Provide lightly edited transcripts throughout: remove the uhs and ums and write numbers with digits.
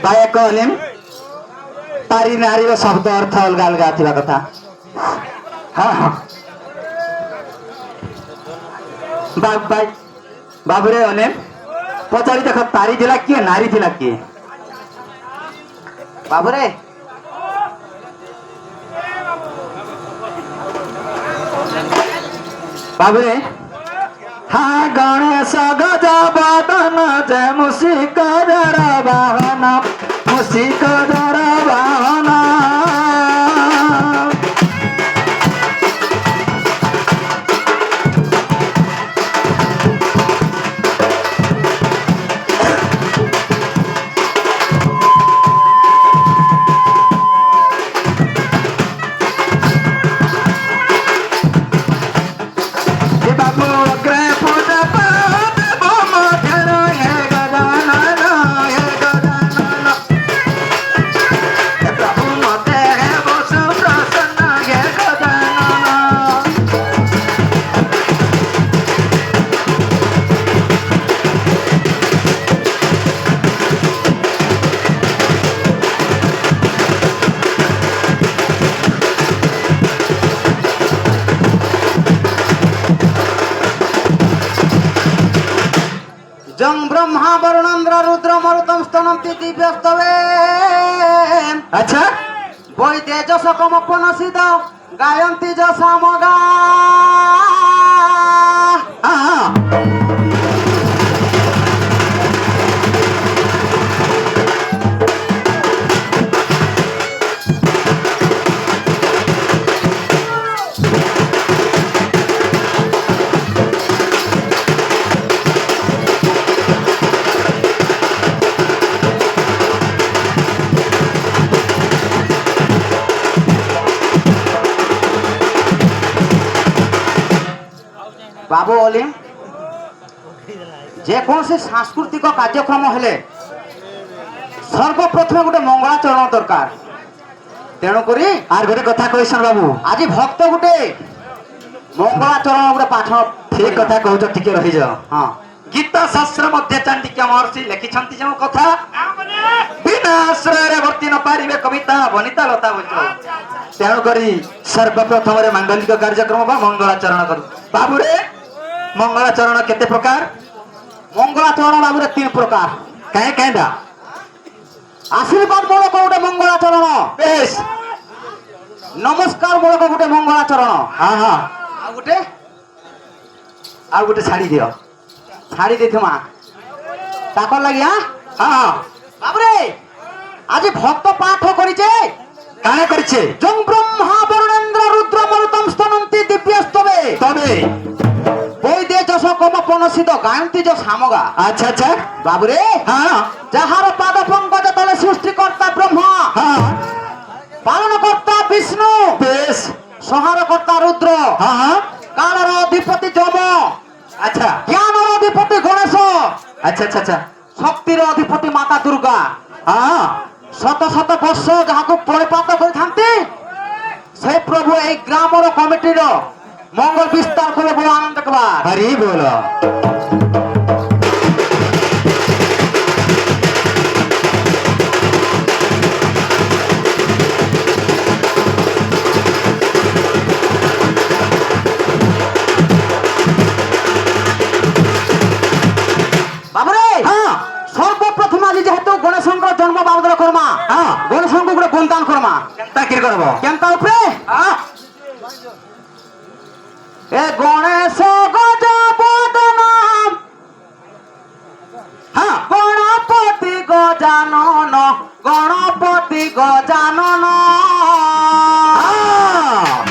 ଭାଇ କହିଲେ ତାରି ନାରୀର ଶବ୍ଦ ଅର୍ଥ ଅଲଗା ଅଲଗା ଥିବା କଥା। ହଁ ହଁ ବାବୁରେ ଅନେମ ପଚାରି ଦେଖ ତାରି ଥିଲା କିଏ ନାରୀ ଥିଲା କିଏ? ବାବୁରେ ବାବୁରେ हा ଗଣେଶ ଗଜ ବଦନ ଯେ ମୁସିକର ବାହନ ମୁସିକର ବାହନ जं ब्रह्मा वरुणेन्द्र रुद्र मरुतम स्तनन्ति दिव्यस्तवे अच्छा वै तेजस कमपनसिद गायन्ति ज सामगा हाँ बाबू ओली जेकोसी सांस्कृतिक कार्यक्रम हेले सर्वप्रथम गोटे मंगलाचरण दरकार तेणुक आर गोटे कथा कहसन बाबू आज भक्त गोटे मंगलाचरण गोटे पाठ ठीक कथा कहूच टिके रही जाओ। हाँ गीता शास्त्र मध्य चांडिक्य महर्षि लिखिछंती जो कथा बिना आश्रय वर्ती न पारिबे कविता वनिता लता वज्र तेणु करी सर्वप्रथम रे मांगलिक कार्यक्रम बा मंगलाचरण करू बाबू रे मंगलाचरण केते प्रकार? मंगलाचरण बाबू रे 3 प्रकार काहे काहेदा आशीर्वाद मूलक गोटे मंगलाचरण बेस नमस्कार मूलक गोटे मंगलाचरण हाँ हाँ आ गोटे छाड़ी दियो छाड़ी देथमा ताकर लागि हां हाँ बाबरे आज भक्त पाठ करिचे काहे करछे जं ब्रह्मा वरुणेन्द्र रुद्र मरुतम स्तनन्ति दिव्यस्तवे तबे वैदे जस कमपनसिद गायन्ति ज सामगा अच्छा अच्छा बाबरे हाँ जाहार पाद पंकज तले सृष्टिकर्ता ब्रह्मा हाँ पालनकर्ता विष्णु बेस संहारकर्ता रुद्र हाँ हाँ कालर अधिपति जम अच्छा ज्ञानर अधिपति गणेश अच्छा अच्छा अच्छा शक्तिर अधिपति माता दुर्गा हाँ शत शत वर्ष जहां परिपात करते से प्रभु ए ग्रामर कमिटीर मंगल विस्तार कर बड़ आनंद कबार हरी बोलो बाबरे हाँ सर्वप्रथम आज जेहेतु गणेशंकर जन्म बाबदर करमा हाँ गणेशंकर गोटे गुणदान करमा केनता किर करबो केनता उपरे हाँ ए गणेश गज बदन हाँ गणपति गजानन गणपति गजानन हाँ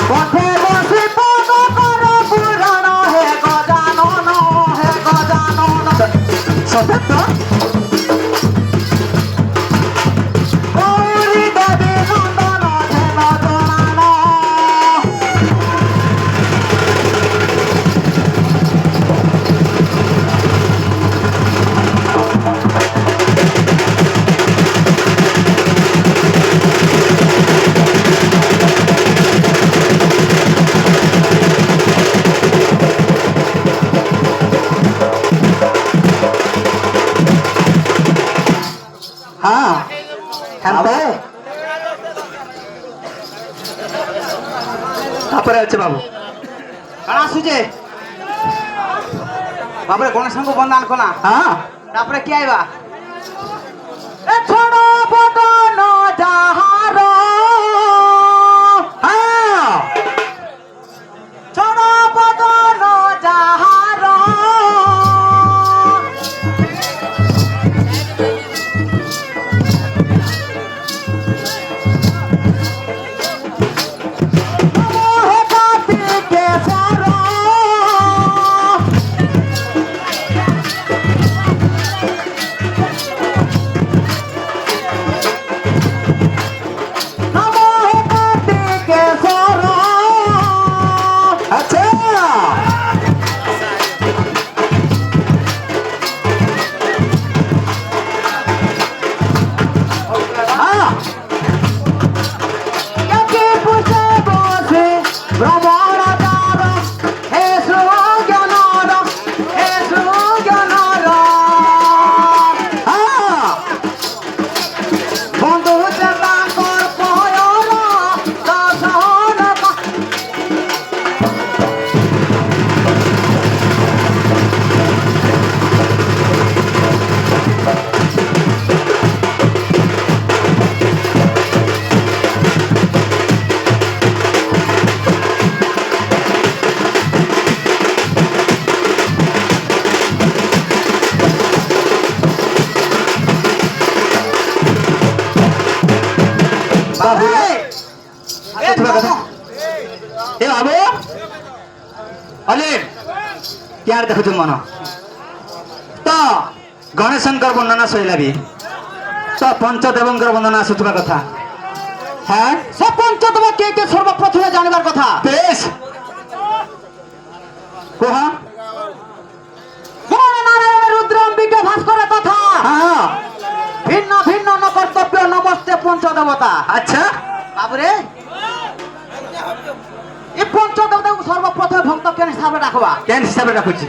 कठे बसी पद कर पुराण हे गजानन सत्य तो गौरी देवी नंदन धेन जनान হেনতে তারপরে আছে বাবু কাଣା আসুছে বাবরে গণেশଙ୍କୁ বন্দান কলা হ্যাঁ তারপরে কি আইবা এ ছোট বদন যাহার হ্যাঁ ছোট বদন যাহার মোহে কাতিকে সারা মোহে কাতিকে সারা আচ্ছা হ্যাঁ Yaki puse bose brahmana dara he sruganara হ্যাঁ বন্ধু চেতা কর পয়রা দাসনা বাবু এ কথা এ বাবু অলিম ইয়ার দেখুଛୁ মନ ତ ଗଣେଶଙ୍କର ବର୍ଣ୍ଣନା ସରିଲା ବି ତ ପଞ୍ଚଦେବଙ୍କର ବର୍ଣ୍ଣନା ଆସୁଥିବା କଥା হ্যাঁ সে পঞ্চতম কে সর্বপ্রথমে জানিবার কথা বেশ কুহ গণনারায়ণ রুদ্র অম্বিকা ভাস্করের কথা হ্যাঁ ভিন্ন ভিন্ন ন কর্তব্য নমস্তে পঞ্চদেবতা আচ্ছা বাবুরে এই পঞ্চদেবতাকে সর্বপ্রথমে ভক্ত কেন হিসাবে রাখবা কেন হিসাবে রাখুছি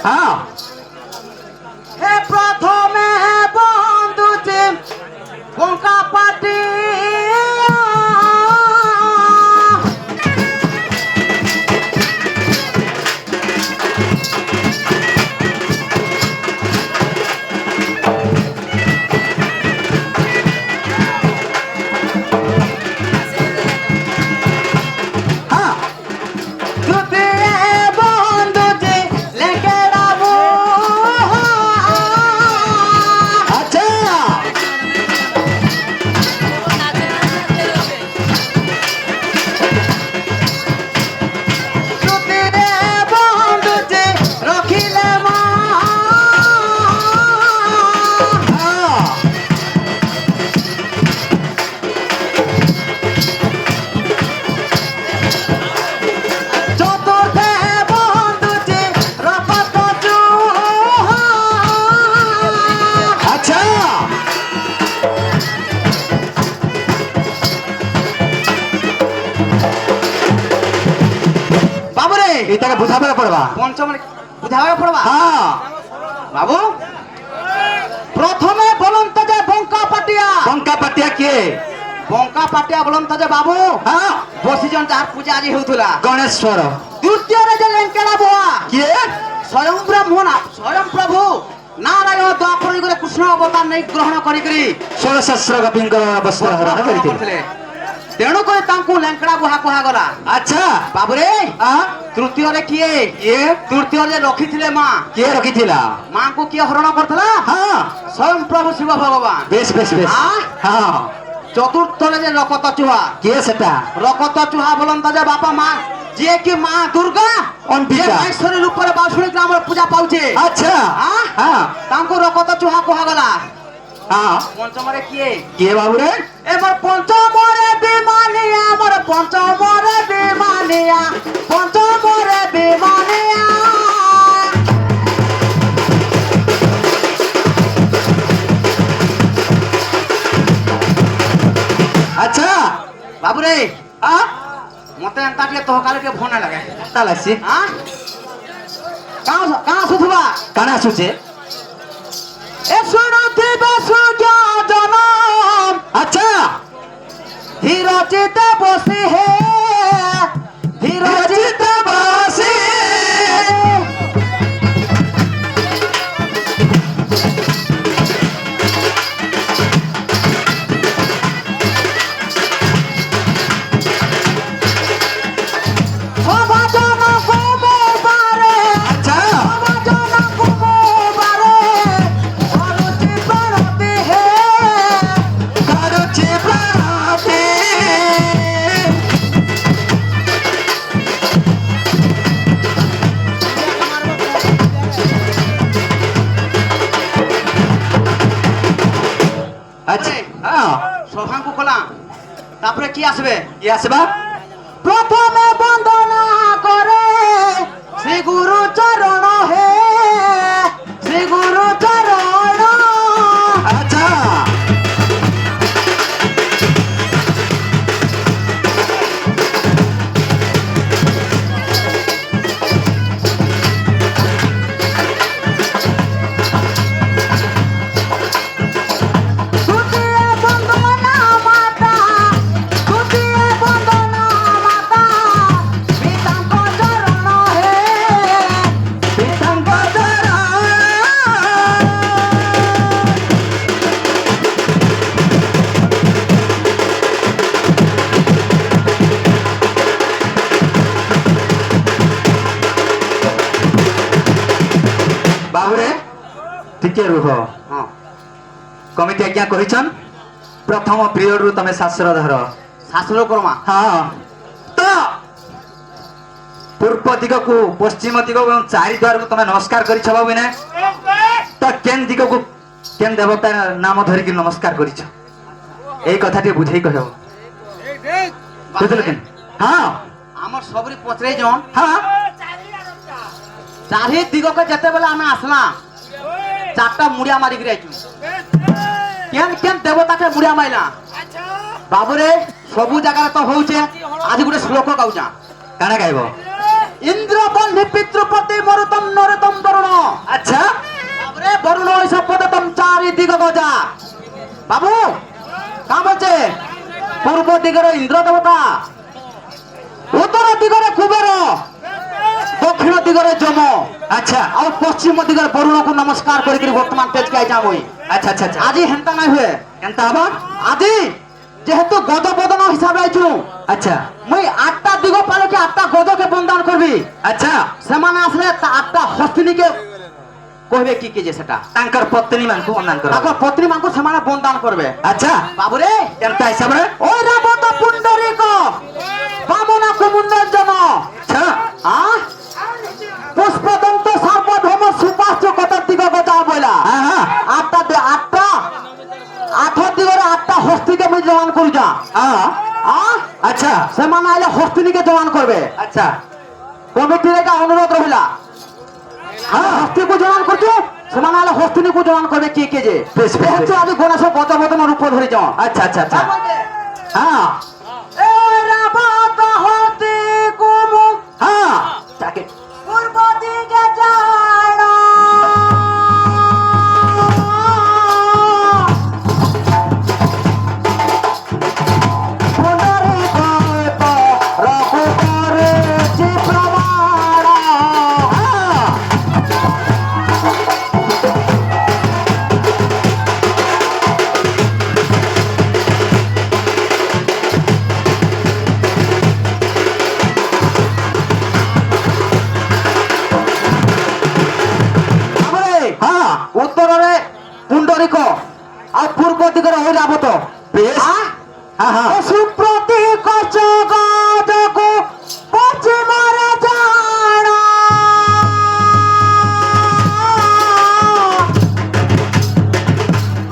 হ্যাঁ হে প্রথমে বন্ধুতে বঙ্কা পাটি হ্যাঁ তৃতীয় বন্ধুতে লেকেরাবু আচ্ছা তৃতীয় বন্ধুতে রখিলে মা হ্যাঁ চতুর্থে বন্ধুতে রপত জুহা আচ্ছা বাবুরে এটাকে বুঝাবে পড়বা পঞ্চমে বুঝাবে পড়বা হ্যাঁ বাবু প্রথমে বলন্ত যে বঙ্কা পাটিয়া বঙ্কা পাটিয়া কিଏ বঙ্কা পাটিয়া বলন্ত যে বাবু হ্যাঁ বসিজন যার পূজা আଜି হেউথিলা গণেশ্বর দ্বিতীୟରେ যে লেঙ্কেড়া বুয়া কিଏ স্বয়ং ব্রহ্মণা স্বয়ং প্রভু নারায়ণ দ্বাপর যুগରେ কৃষ্ণ অবতার ନେଇ ଗ୍ରହଣ କରିକିରି ଷୋଳଶସ୍ତ୍ର ଗୋପୀଙ୍କର ବସ୍ତ୍ର ହରଣ କରିଥିଲେ କରିଥିଲେ ତେଣୁ କରି ତାଙ୍କୁ ଲେଙ୍କେଡା ବୁହା କୁହାଗଲା ଆଚ୍ଛା ବାବୁରେ ଆଁ ତୃତୀୟରେ କିଏ କିଏ ତୃତୀୟରେ ରଖିଥିଲେ ମା କିଏ ରଖିଥିଲା ମାଙ୍କୁ କିଏ ହରଣ କରିଥିଲା ହଁ ସ୍ୱୟଂ ପ୍ରଭୁ ଶିବ ଭଗବାନ ବେଶ ବେଶ ବେଶ আহ? ହଁ চতুর্থরে যে রকত চুহা କିଏ ସେଟା রকত চুহা বলন্ত যে বাপা মা ଯିଏ କି ମା ଦୁର୍ଗା ଅମ୍ବିକା। ଯିଏ ମହେଶ୍ୱରୀ ରୂପରେ ବାସୁଣୀ ଗ୍ରାମରେ ପୂଜା ପାଉଛେ ଆଚ୍ଛା ଆଁ? ହଁ ତାଙ୍କୁ ରକତ ଚୁହା କୁହାଗଲା ହଁ ପଞ୍ଚମରେ କିଏ କିଏ ବାବୁରେ এবার পঞ্চমরে বিমানিয়া আমার পঞ্চমরে বিমানিয়া পঞ্চমরে বিমানিয়া ଆଚ୍ଛା বাবুরে আ মতে এন্তা টিকে তহকালে টিকে ভনা লাগে ତାହେଲେ ଆସି হ্যাঁ কাঁ শুথবা କାଣା ଆସୁଛେ এ শুনুথিবে সুজ্ঞ জন চিতে বসি হে ধীর চিতে বসি সভাজন কুমবারে আচ্ছা সভাজন কুমবারে অরুচি প্রণতি হে করুছি প্রণতি আচ্ছা হ্যাঁ সভাঙ্কু কলা তারপরে কি আসবে কি আসবা প্রথমে বন্দনা করে শ্রী গুরু চরণ হে শ্রী গুরু চরণ আচ্ছা দ্বিতীয় বন্দনা মাতা দ্বিতীয় বন্দনা মাতা পিতাঙ্ক চরণ হে পিতাঙ্ক চরণ ବାବୁରେ ଟିକେ ରୁହ ହଁ କମିଟି ଆଜ୍ଞା କହିଛନ୍ ପ୍ରଥମ ପିରିୟଡରୁ ତମେ ଶାସ୍ତ୍ର ଧର ଶାସ୍ତ୍ର କର୍ମା ହଁ ତ ପୂର୍ବ ଦିଗକୁ ପଶ୍ଚିମ ଦିଗକୁ ଏବଂ ଚାରି ଦ୍ୱାରକୁ ତମେ ନମସ୍କାର କରିଛ ବାବୁ ନା ତ କେନ୍ ଦିଗକୁ କେନ୍ ଦେବତା ନାମ ଧରିକି ନମସ୍କାର କରିଛ ଏଇ କଥା ଟିକେ ବୁଝେଇ କହିବ ବୁଝିଲ କେନ୍ ହଁ আমার সবরি পচরে জন ହଁ চারি দিগকে যেতেবেলে আমি আসলাম চারটা মুড়িয়া মারি আইছু কেন কেন দেবতাকে মুড়িয়া মাইলা বাবুরে সবু জায়গায় তো হচ্ছে আজ গোটে শ্লোক গাউছা কাଣା গাইব ইন্দ্র বন্ধি পিতৃপতি মরুতম নরতম বরুণ আচ্ছা বাবুরে বরুণ ওই সপদতম চারি দিগ গজা বাবু কা বলছে পূর্ব দিগের ইন্দ্র দেবতা উত্তর দিগরে কুবের দক্ষিণ দিগরে যম আচ্ছা আর পশ্চিম দিগরে বরুণকে নমস্কার করি বর্তমান তেজকে আইছা মুই আচ্ছা আচ্ছা আচ্ছা আজি হেন্তা নাই হুয়ে কেনতা হব আজি যেহেতু গজবদন হিসাবে আইছু আচ্ছা মুই আটটা দিগ পালে কি আটটা গজকে বন্দান করবি আচ্ছা সেমানে আসলে আটটা হস্তিনীকে কহবে কি কি যে সেটা তাঙ্কর পত্নী মানকু অনান কর তারপর পত্নী মানকু সেমানে বন্দান করবে আচ্ছা বাবুরে কেনতা হিসাবে ওই রাবত পুণ্ডরিক বামনা কুমুন্ডজন আচ্ছা পুষ্পদন্ত সার্বভৌম সুপাশ্চ কত দিগ গজা বইলা হ্যাঁ হ্যাঁ আটটা আঠ দিগরে আটটা হস্তিকে মুই জমান করুছা হ্যাঁ আচ্ছা সেমানে আইলে হস্তিনীকে জমান করবে আচ্ছা কমিটির এটা অনুরোধ রহিলা হস্তিকে জমান করছো সেমানে আইলে হস্তিনীকে জমান করবে কে কে যে বেশ, বেশ, হচ্ছে বেশ। আমি গণেশ গজবদন রূপ ধরে যাও আচ্ছা আচ্ছা আচ্ছা হ্যাঁ হ্যাঁ তাকে পূর্ব দিকে যান হ্যাঁ উত্তরে পুণ্ডরিক আর পূর্ব দিকের ঐরাবত বেশ হ্যাঁ হ্যাঁ সুপ্রতীক জগৎকু পশ্চিমরে জান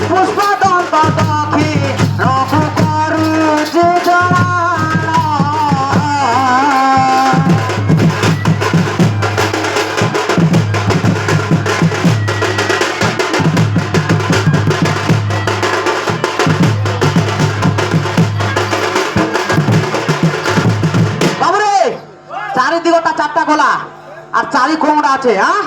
পুষ্পদন্ত দক্ষিণ করুচি জড়ান চারিদিকটা চারটা গলা আর চারি কোমড়া আছে হ্যাঁ